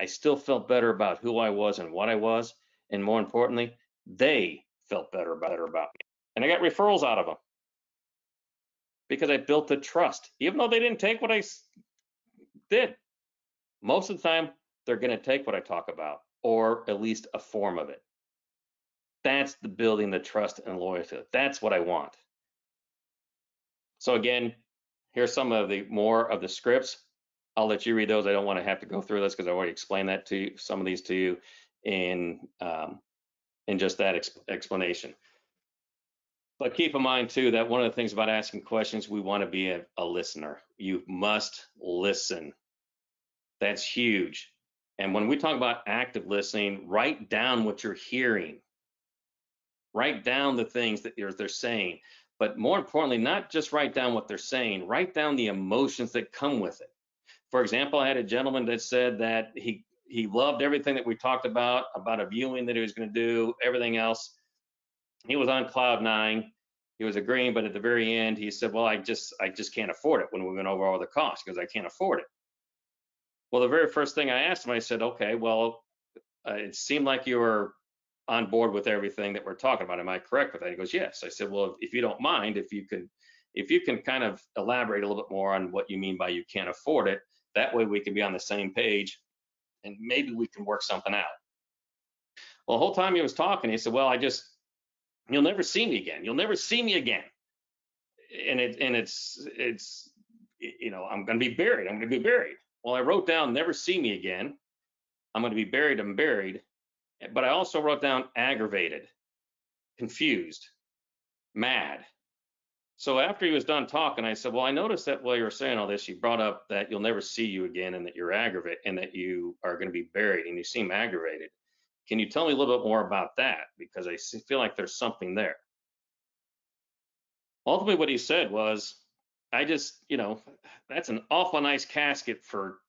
I still felt better about who I was and what I was. And more importantly, they felt better about me. And I got referrals out of them because I built the trust. Even though they didn't take what I did, most of the time, they're going to take what I talk about, or at least a form of it. That's the building the trust and loyalty. That's what I want. So again, here's some of the more of the scripts. I'll let you read those. I don't want to have to go through this because I already explained that to you, some of these to you in just that explanation. But keep in mind too that one of the things about asking questions, we want to be a listener. You must listen. That's huge. And when we talk about active listening, write down what you're hearing. Write down the things that they're saying. But more importantly, not just write down what they're saying, write down the emotions that come with it. For example, I had a gentleman that said that he loved everything that we talked about a viewing that he was going to do, everything else. He was on cloud nine. He was agreeing, but at the very end, he said, well, I just can't afford it when we went over all the costs because I can't afford it. Well, the very first thing I asked him, I said, okay, well, it seemed like you were on board with everything that we're talking about. Am I correct with that? He goes, yes. I said, well, if you don't mind, if you can kind of elaborate a little bit more on what you mean by you can't afford it, that way we can be on the same page and maybe we can work something out. Well, the whole time he was talking, he said, well, you'll never see me again. You'll never see me again. And it's I'm going to be buried. I'm going to be buried. Well, I wrote down never see me again. I'm going to be buried. I'm buried. But I also wrote down aggravated, confused, mad. So after he was done talking, I said, well, I noticed that while you were saying all this, you brought up that you'll never see you again and that you're aggravated and that you are going to be buried and you seem aggravated. Can you tell me a little bit more about that? Because I feel like there's something there. Ultimately, what he said was, that's an awful nice casket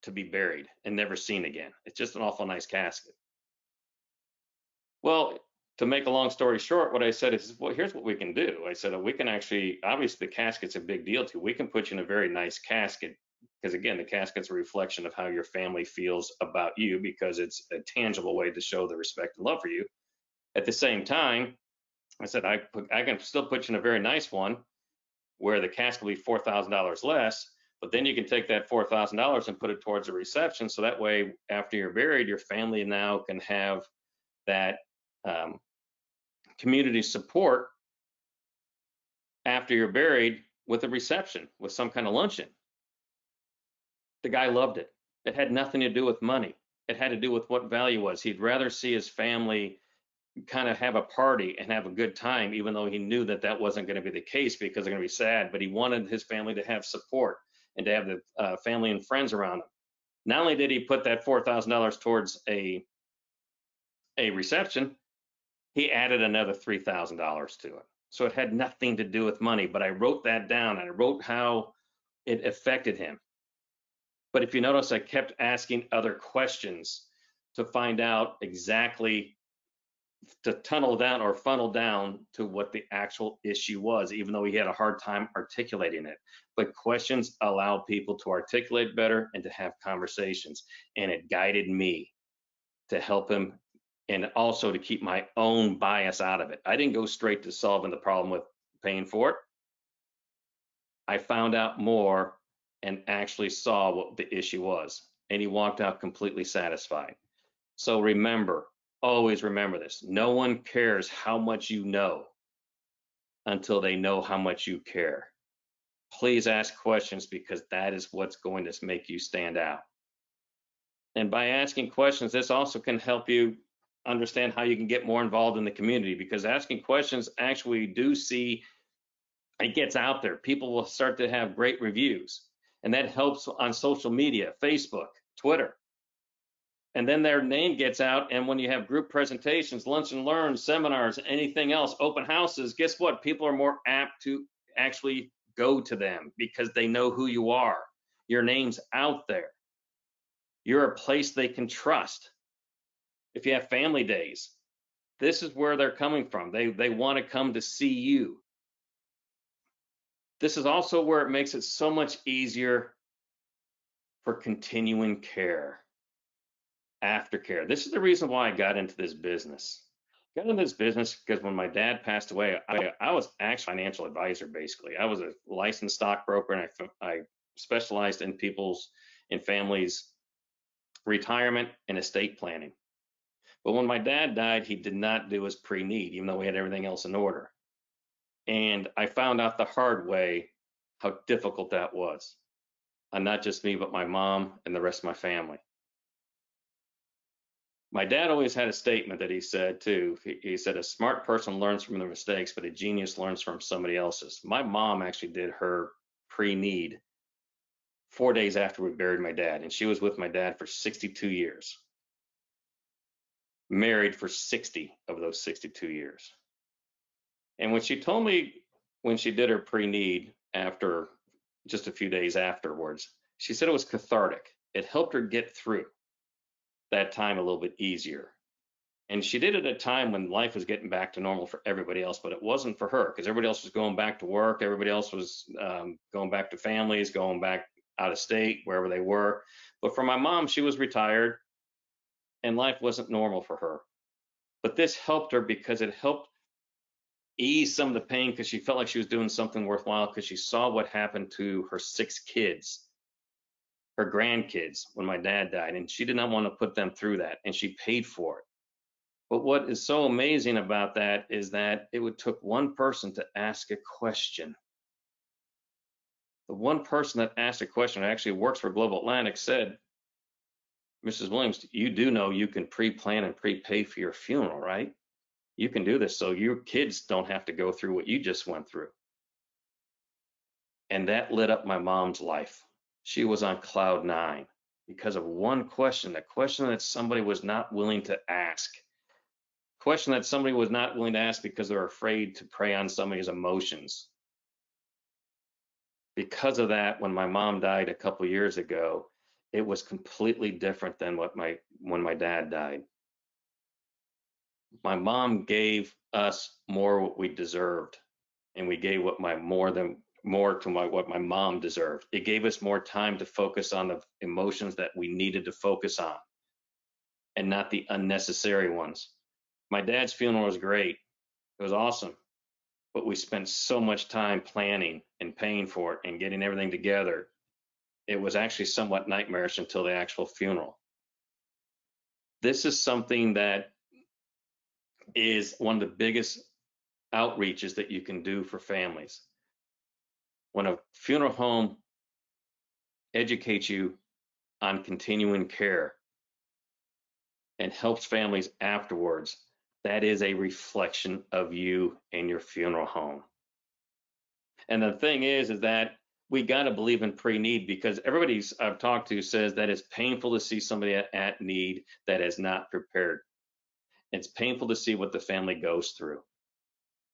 to be buried and never seen again. It's just an awful nice casket. Well, to make a long story short, what I said is, well, here's what we can do. I said, we can actually, obviously the casket's a big deal too. We can put you in a very nice casket because again, the casket's a reflection of how your family feels about you because it's a tangible way to show the respect and love for you. At the same time, I said, I can still put you in a very nice one where the casket will be $4,000 less, but then you can take that $4,000 and put it towards a reception. So that way, after you're buried, your family now can have that community support after you're buried with a reception, with some kind of luncheon. The guy loved it. It had nothing to do with money. It had to do with what value was. He'd rather see his family kind of have a party and have a good time, even though he knew that that wasn't going to be the case because they're going to be sad, but he wanted his family to have support and to have the family and friends around him. Not only did he put that $4,000 towards a reception, he added another $3,000 to it. So it had nothing to do with money, but I wrote that down and I wrote how it affected him. But if you notice, I kept asking other questions to find out exactly, to tunnel down or funnel down to what the actual issue was, even though he had a hard time articulating it. But questions allow people to articulate better and to have conversations. And it guided me to help him and also to keep my own bias out of it. I didn't go straight to solving the problem with paying for it. I found out more and actually saw what the issue was. And he walked out completely satisfied. So remember, Always remember this. No one cares how much you know until they know how much you care. Please ask questions because that is what's going to make you stand out. And by asking questions, this also can help you understand how you can get more involved in the community, because asking questions actually do see it gets out there. People will start to have great reviews, and that helps on social media, Facebook, Twitter. And then their name gets out, and when you have group presentations, lunch and learn, seminars, anything else, open houses, guess what? People are more apt to actually go to them because they know who you are. Your name's out there. You're a place they can trust. If you have family days, this is where they're coming from. They want to come to see you. This is also where it makes it so much easier for continuing care, aftercare. This is the reason why I got into this business. Got into this business because when my dad passed away, I was actually a financial advisor, basically. I was a licensed stockbroker, and I specialized in families' retirement and estate planning. But when my dad died, he did not do his pre-need, even though we had everything else in order. And I found out the hard way how difficult that was. And not just me, but my mom and the rest of my family. My dad always had a statement that he said too. He said, a smart person learns from their mistakes, but a genius learns from somebody else's. My mom actually did her pre-need 4 days after we buried my dad, and she was with my dad for 62 years. Married for 60 of those 62 years. And when she told me when she did her pre-need after just a few days afterwards, she said it was cathartic. It helped her get through that time a little bit easier. And she did it at a time when life was getting back to normal for everybody else, but it wasn't for her because everybody else was going back to work. Everybody else was going back to families, going back out of state, wherever they were. But for my mom, she was retired and life wasn't normal for her. But this helped her because it helped ease some of the pain, because she felt like she was doing something worthwhile, because she saw what happened to her 6 kids, her grandkids, when my dad died, and she did not want to put them through that, and she paid for it. But what is so amazing about that is that it took one person to ask a question. The one person that asked a question, that actually works for Global Atlantic, said, Mrs. Williams, you do know you can pre-plan and prepay for your funeral, right? You can do this so your kids don't have to go through what you just went through. And that lit up my mom's life. She was on cloud 9 because of one question, the question that somebody was not willing to ask. Question that somebody was not willing to ask because they're afraid to prey on somebody's emotions. Because of that, when my mom died a couple years ago, it was completely different than when my dad died. My mom gave us more what we deserved, and we gave what more to what my mom deserved. It gave us more time to focus on the emotions that we needed to focus on, and not the unnecessary ones. My dad's funeral was great. It was awesome. But we spent so much time planning and paying for it and getting everything together. It was actually somewhat nightmarish until the actual funeral. This is something that is one of the biggest outreaches that you can do for families. When a funeral home educates you on continuing care and helps families afterwards, that is a reflection of you and your funeral home. And the thing is that we got to believe in pre-need, because everybody I've talked to says that it's painful to see somebody at need that is not prepared. It's painful to see what the family goes through.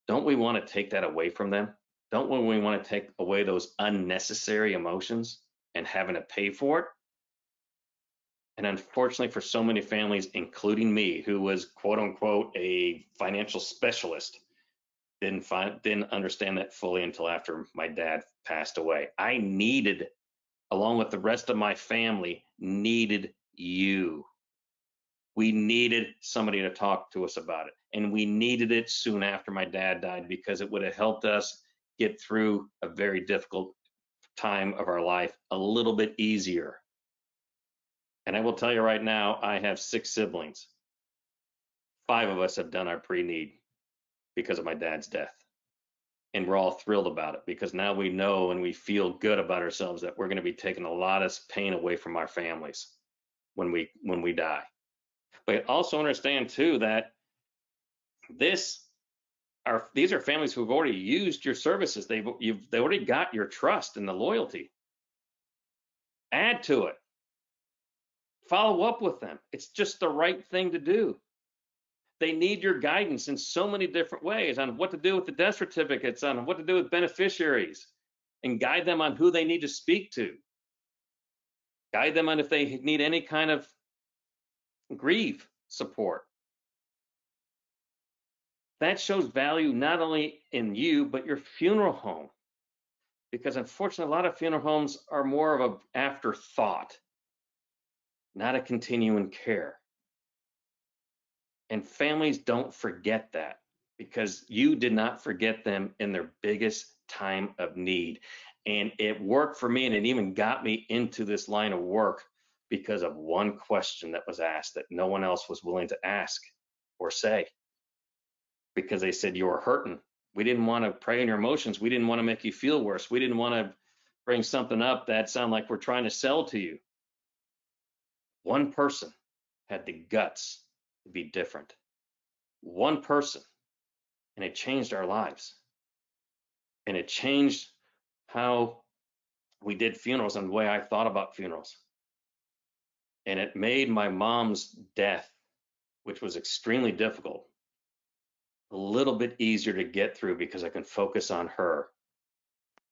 Don't we want to take that away from them? Don't we want to take away those unnecessary emotions and having to pay for it? And unfortunately, for so many families, including me, who was quote unquote a financial specialist, didn't understand that fully until after my dad passed away. I needed, along with the rest of my family, needed you. We needed somebody to talk to us about it. And we needed it soon after my dad died, because it would have helped us get through a very difficult time of our life a little bit easier. And I will tell you right now, I have 6 siblings. 5 of us have done our pre-need because of my dad's death. And we're all thrilled about it because now we know and we feel good about ourselves that we're going to be taking a lot of pain away from our families when we die. But also understand too that these are families who've already used your services. They already got your trust and the loyalty. Add to it. Follow up with them. It's just the right thing to do. They need your guidance in so many different ways on what to do with the death certificates, on what to do with beneficiaries, and guide them on who they need to speak to. Guide them on if they need any kind of grief support. That shows value not only in you, but your funeral home. Because unfortunately, a lot of funeral homes are more of an afterthought, not a continuing care. And families don't forget that because you did not forget them in their biggest time of need. And it worked for me, and it even got me into this line of work because of one question that was asked that no one else was willing to ask or say. Because they said, you were hurting. We didn't want to prey on your emotions. We didn't want to make you feel worse. We didn't want to bring something up that sounded like we're trying to sell to you. One person had the guts to be different. One person, and it changed our lives. And it changed how we did funerals and the way I thought about funerals. And it made my mom's death, which was extremely difficult, a little bit easier to get through because I can focus on her.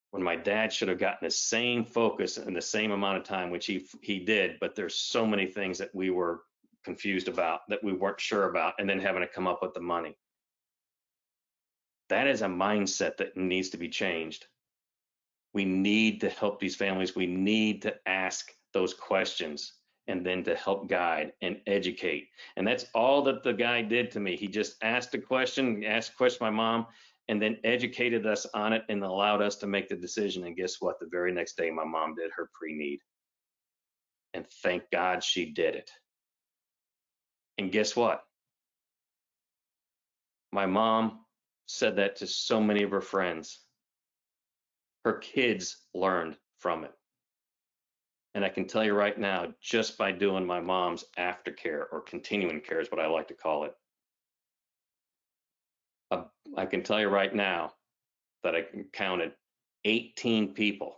When my dad should have gotten the same focus in the same amount of time, which he did, but there's so many things that we were confused about, that we weren't sure about, and then having to come up with the money. That is a mindset that needs to be changed. We need to help these families. We need to ask those questions and then to help guide and educate. And that's all that the guy did to me. He just asked a question to my mom, and then educated us on it and allowed us to make the decision. And guess what? The very next day, my mom did her pre-need. And thank God she did it. And guess what? My mom said that to so many of her friends. Her kids learned from it. And I can tell you right now, just by doing my mom's aftercare, or continuing care is what I like to call it, I can tell you right now that I counted 18 people,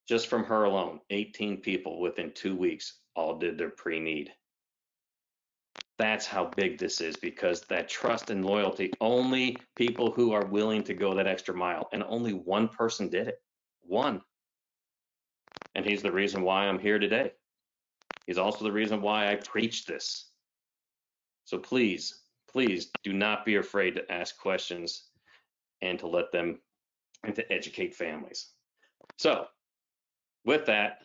just from her alone, 18 people within 2 weeks all did their pre-need. That's how big this is, because that trust and loyalty, only people who are willing to go that extra mile, and only one person did it. One. And he's the reason why I'm here today. He's also the reason why I preach this. So please, please do not be afraid to ask questions and to let them and to educate families. So with that,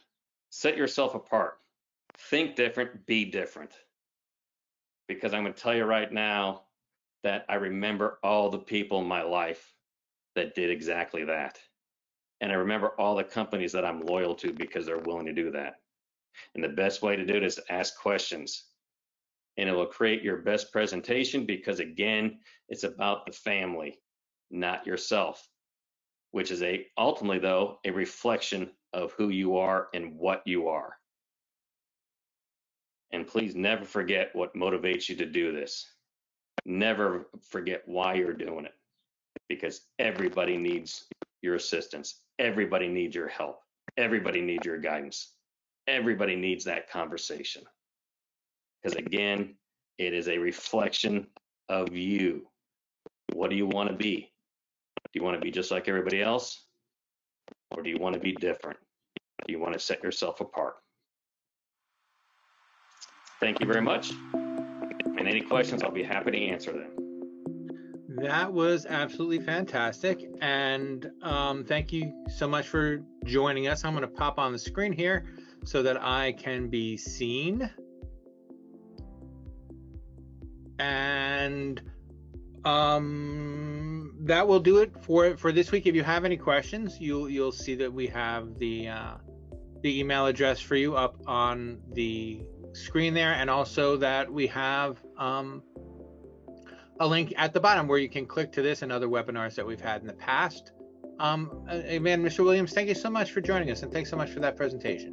set yourself apart. Think different, be different. Because I'm going to tell you right now that I remember all the people in my life that did exactly that. And I remember all the companies that I'm loyal to because they're willing to do that. And the best way to do it is to ask questions. And it will create your best presentation, because again, it's about the family, not yourself, which is ultimately though, a reflection of who you are and what you are. And please never forget what motivates you to do this. Never forget why you're doing it, because everybody needs your assistance. Everybody needs your help. Everybody needs your guidance. Everybody needs that conversation. Because again, it is a reflection of you. What do you want to be? Do you want to be just like everybody else? Or do you want to be different? Do you want to set yourself apart? Thank you very much. And any questions, I'll be happy to answer them. That was absolutely fantastic. And thank you so much for joining us. I'm going to pop on the screen here so that I can be seen. And that will do it for this week. If you have any questions, you'll see that we have the email address for you up on the screen there, and also that we have a link at the bottom where you can click to this and other webinars that we've had in the past. Again, Mr. Williams, thank you so much for joining us, and thanks so much for that presentation.